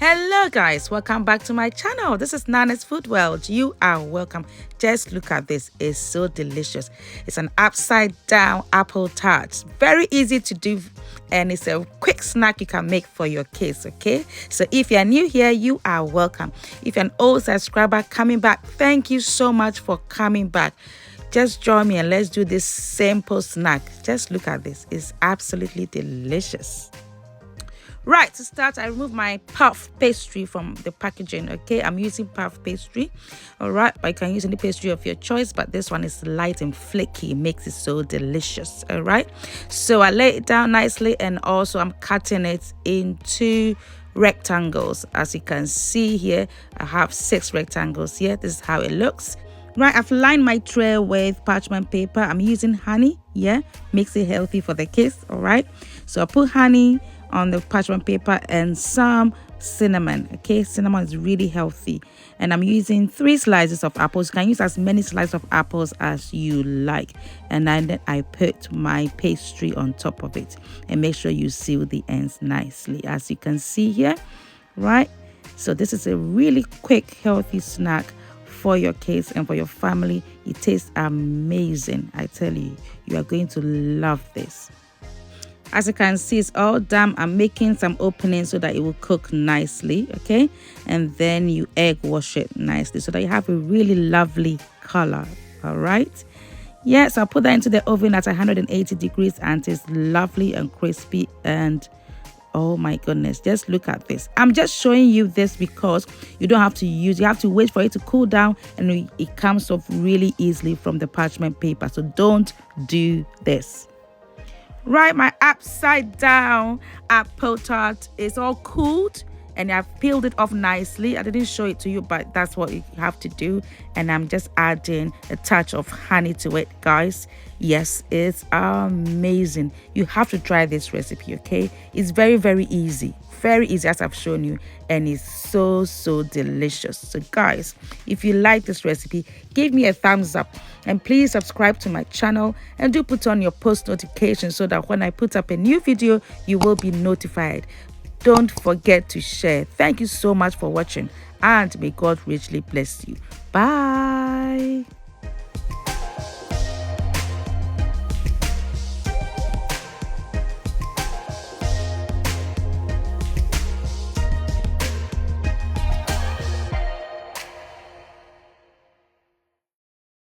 Hello guys, welcome back to my channel. This is Nana's Food World. You are welcome. Just look at this. It's so delicious. It's an upside down apple tart. Very easy to do and it's a quick snack you can make for your kids, okay? So if you're new here, you are welcome. If you're an old subscriber coming back, thank you so much for coming back. Just join me and let's do this simple snack. Just look at this. It's absolutely delicious. Right, to start, I remove my puff pastry from the packaging, okay? I'm using puff pastry, all right? But you can use any pastry of your choice, but this one is light and flaky. It makes it so delicious, all right? So I lay it down nicely, and also I'm cutting it into rectangles. As you can see here, I have 6 rectangles here. This is how it looks. Right, I've lined my tray with parchment paper. I'm using honey, yeah? Makes it healthy for the kids, all right? So I put honey on the parchment paper and some cinnamon, okay? Cinnamon is really healthy. And I'm using 3 slices of apples. You can use as many slices of apples as you like. And then I put my pastry on top of it. And make sure you seal the ends nicely, as you can see here, right? So this is a really quick, healthy snack for your kids and for your family. It tastes amazing. I tell you, you are going to love this. As you can see, it's all done. I'm making some openings so that it will cook nicely, okay? And then you egg wash it nicely so that you have a really lovely color, all right? Yes, I'll put that into the oven at 180 degrees and it's lovely and crispy. And oh my goodness, just look at this. I'm just showing you this because you don't have to you have to wait for it to cool down, and it comes off really easily from the parchment paper. So don't do this. Right, my upside down apple tart is all cooled and I've peeled it off nicely. I didn't show it to you, but that's what you have to do. And I'm just adding a touch of honey to it, guys. Yes, it's amazing. You have to try this recipe, okay? It's very, very easy. Very easy, as I've shown you, and it's so delicious. So guys, if you like this recipe, give me a thumbs up and please subscribe to my channel and do put on your post notifications so that when I put up a new video, you will be notified. Don't forget to share. Thank you so much for watching, and may God richly bless you. Bye.